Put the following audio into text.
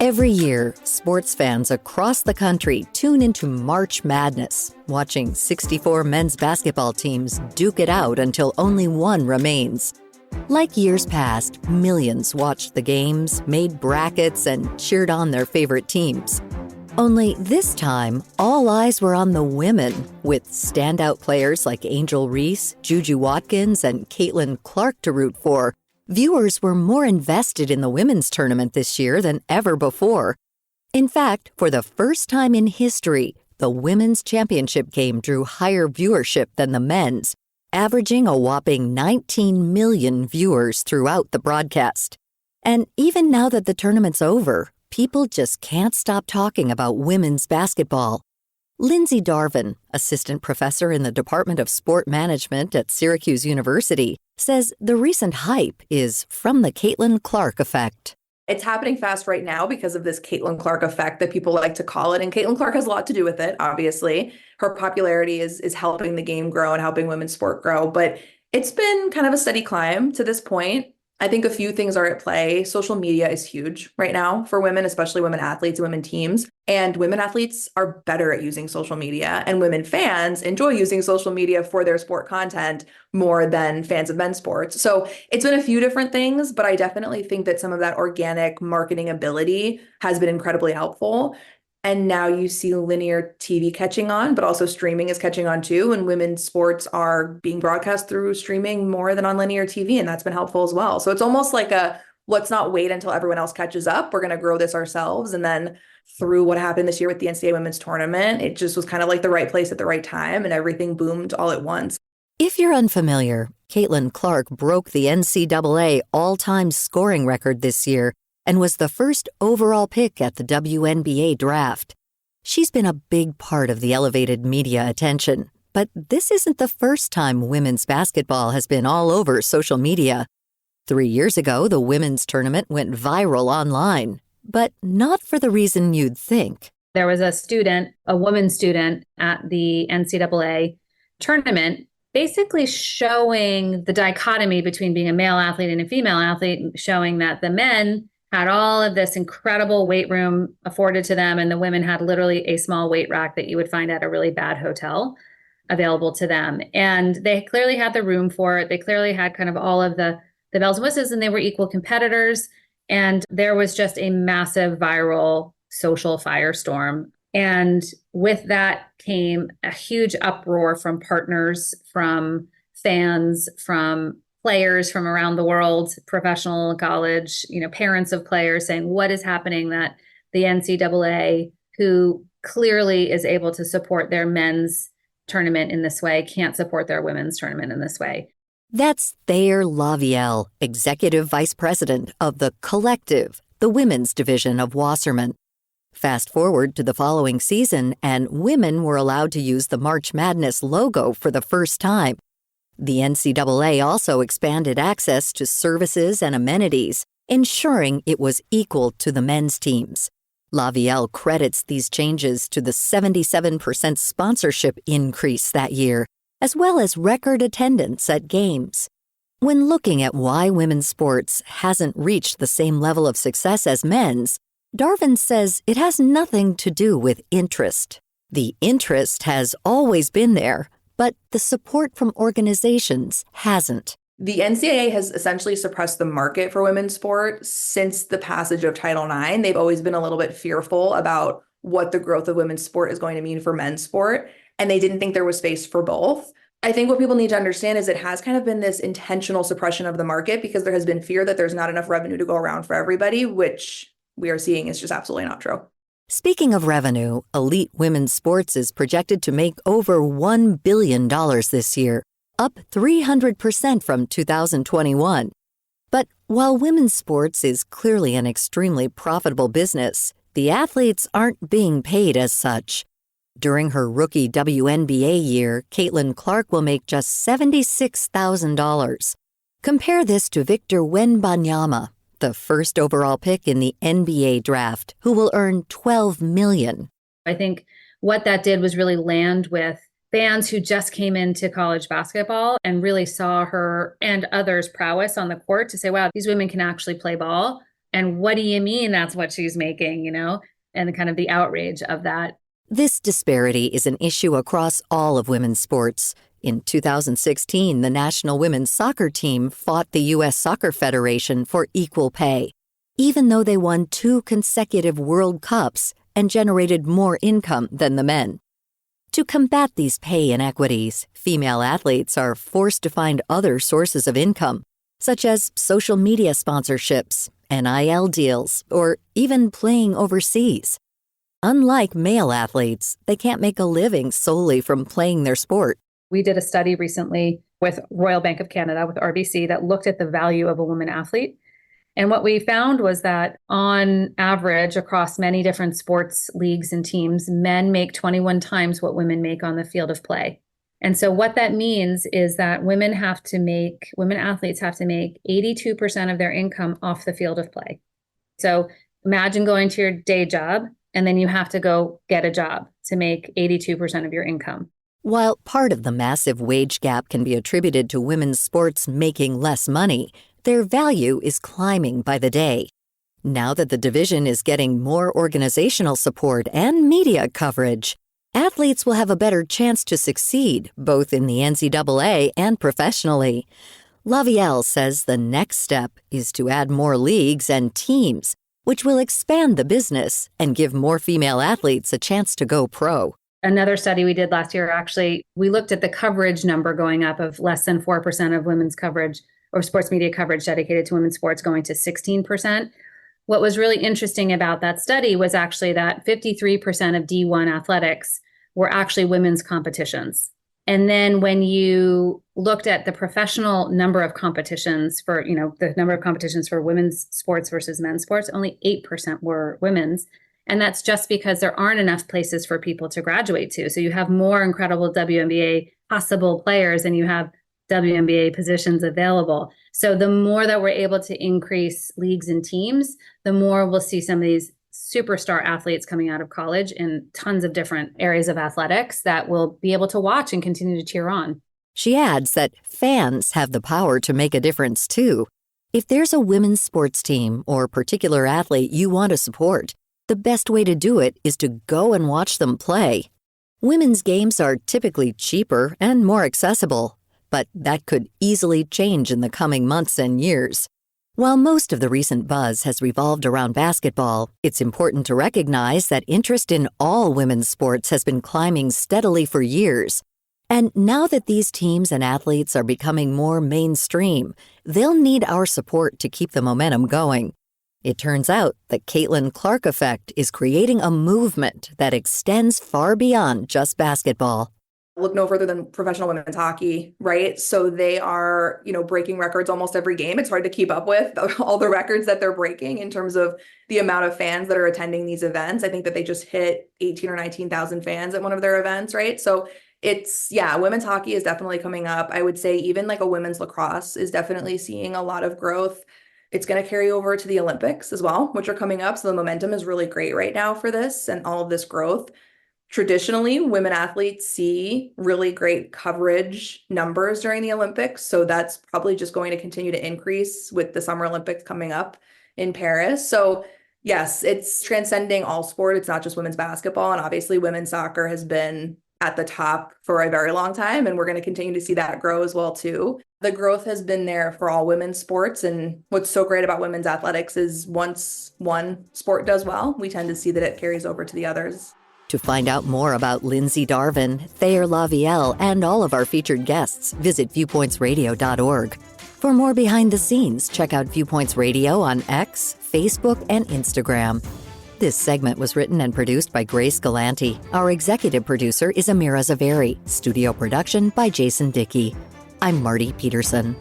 Every year, sports fans across the country tune into March Madness, watching 64 men's basketball teams duke it out until only one remains. Like years past, millions watched the games, made brackets, and cheered on their favorite teams. Only this time, all eyes were on the women, with standout players like Angel Reese, Juju Watkins, and Caitlin Clark to root for. Viewers were more invested in the women's tournament this year than ever before. In fact, for the first time in history, the women's championship game drew higher viewership than the men's, averaging a whopping 19 million viewers throughout the broadcast. And even now that the tournament's over, people just can't stop talking about women's basketball. Lindsay Darvin, assistant professor in the Department of Sport Management at Syracuse University, says the recent hype is from the Caitlin Clark effect. It's happening fast right now because of this Caitlin Clark effect that people like to call it. And Caitlin Clark has a lot to do with it, obviously. Her popularity is helping the game grow and helping women's sport grow. But it's been kind of a steady climb to this point. I think a few things are at play. Social media is huge right now for women, especially women athletes and women teams. And women athletes are better at using social media, and women fans enjoy using social media for their sport content more than fans of men's sports. So it's been a few different things, but I definitely think that some of that organic marketing ability has been incredibly helpful. And now you see linear TV catching on, but also streaming is catching on too. And women's sports are being broadcast through streaming more than on linear TV. And that's been helpful as well. So it's almost like let's not wait until everyone else catches up. We're going to grow this ourselves. And then through what happened this year with the NCAA women's tournament, it just was kind of like the right place at the right time, and everything boomed all at once. If you're unfamiliar, Caitlin Clark broke the NCAA all-time scoring record this year and was the first overall pick at the WNBA draft. She's been a big part of the elevated media attention, but this isn't the first time women's basketball has been all over social media. 3 years ago, the women's tournament went viral online, but not for the reason you'd think. There was a woman student at the NCAA tournament, basically showing the dichotomy between being a male athlete and a female athlete, showing that the men had all of this incredible weight room afforded to them, and the women had literally a small weight rack that you would find at a really bad hotel available to them. And they clearly had the room for it. They clearly had kind of all of the bells and whistles, and they were equal competitors. And there was just a massive viral social firestorm. And with that came a huge uproar from partners, from fans, from players from around the world, professional, college, parents of players saying, what is happening that the NCAA, who clearly is able to support their men's tournament in this way, can't support their women's tournament in this way. That's Thayer Lavielle, Executive Vice President of the Collective, the women's division of Wasserman. Fast forward to the following season, and women were allowed to use the March Madness logo for the first time. The NCAA also expanded access to services and amenities, ensuring it was equal to the men's teams. Lavielle credits these changes to the 77% sponsorship increase that year, as well as record attendance at games. When looking at why women's sports hasn't reached the same level of success as men's, Darvin says it has nothing to do with interest. The interest has always been there, but the support from organizations hasn't. The NCAA has essentially suppressed the market for women's sport since the passage of Title IX. They've always been a little bit fearful about what the growth of women's sport is going to mean for men's sport, and they didn't think there was space for both. I think what people need to understand is it has kind of been this intentional suppression of the market because there has been fear that there's not enough revenue to go around for everybody, which we are seeing is just absolutely not true. Speaking of revenue, elite women's sports is projected to make over $1 billion this year, up 300% from 2021. But while women's sports is clearly an extremely profitable business, the athletes aren't being paid as such. During her rookie WNBA year, Caitlin Clark will make just $76,000. Compare this to Victor Wembanyama, the first overall pick in the NBA draft, who will earn $12 million. I think what that did was really land with fans who just came into college basketball and really saw her and others' prowess on the court to say, wow, these women can actually play ball. And what do you mean that's what she's making, and kind of the outrage of that. This disparity is an issue across all of women's sports. In 2016, the national women's soccer team fought the U.S. Soccer Federation for equal pay, even though they won 2 consecutive World Cups and generated more income than the men. To combat these pay inequities, female athletes are forced to find other sources of income, such as social media sponsorships, NIL deals, or even playing overseas. Unlike male athletes, they can't make a living solely from playing their sport. We did a study recently with Royal Bank of Canada, with RBC, that looked at the value of a woman athlete. And what we found was that on average, across many different sports leagues and teams, men make 21 times what women make on the field of play. And so what that means is that women athletes have to make 82% of their income off the field of play. So imagine going to your day job, and then you have to go get a job to make 82% of your income. While part of the massive wage gap can be attributed to women's sports making less money, their value is climbing by the day. Now that the division is getting more organizational support and media coverage, athletes will have a better chance to succeed, both in the NCAA and professionally. Lavielle says the next step is to add more leagues and teams, which will expand the business and give more female athletes a chance to go pro. Another study we did last year, actually, we looked at the coverage number going up of less than 4% of women's coverage or sports media coverage dedicated to women's sports going to 16%. What was really interesting about that study was actually that 53% of D1 athletics were actually women's competitions. And then when you looked at the professional number of competitions for, the number of competitions for women's sports versus men's sports, only 8% were women's. And that's just because there aren't enough places for people to graduate to. So you have more incredible WNBA possible players than you have WNBA positions available. So the more that we're able to increase leagues and teams, the more we'll see some of these superstar athletes coming out of college in tons of different areas of athletics that we'll be able to watch and continue to cheer on. She adds that fans have the power to make a difference too. If there's a women's sports team or particular athlete you want to support, the best way to do it is to go and watch them play. Women's games are typically cheaper and more accessible, but that could easily change in the coming months and years. While most of the recent buzz has revolved around basketball, it's important to recognize that interest in all women's sports has been climbing steadily for years. And now that these teams and athletes are becoming more mainstream, they'll need our support to keep the momentum going. It turns out the Caitlin Clark effect is creating a movement that extends far beyond just basketball. Look no further than professional women's hockey, right? So they are, breaking records almost every game. It's hard to keep up with all the records that they're breaking in terms of the amount of fans that are attending these events. I think that they just hit 18 or 19,000 fans at one of their events, right? So women's hockey is definitely coming up. I would say even like a women's lacrosse is definitely seeing a lot of growth. It's going to carry over to the Olympics as well, which are coming up. So the momentum is really great right now for this and all of this growth. Traditionally, women athletes see really great coverage numbers during the Olympics. So that's probably just going to continue to increase with the Summer Olympics coming up in Paris. So yes, it's transcending all sport. It's not just women's basketball. And obviously women's soccer has been at the top for a very long time. And we're going to continue to see that grow as well too. The growth has been there for all women's sports. And what's so great about women's athletics is once one sport does well, we tend to see that it carries over to the others. To find out more about Lindsay Darvin, Thayer Lavielle, and all of our featured guests, visit viewpointsradio.org. For more behind the scenes, check out Viewpoints Radio on X, Facebook, and Instagram. This segment was written and produced by Grace Galanti. Our executive producer is Amira Zaveri. Studio production by Jason Dickey. I'm Marty Peterson.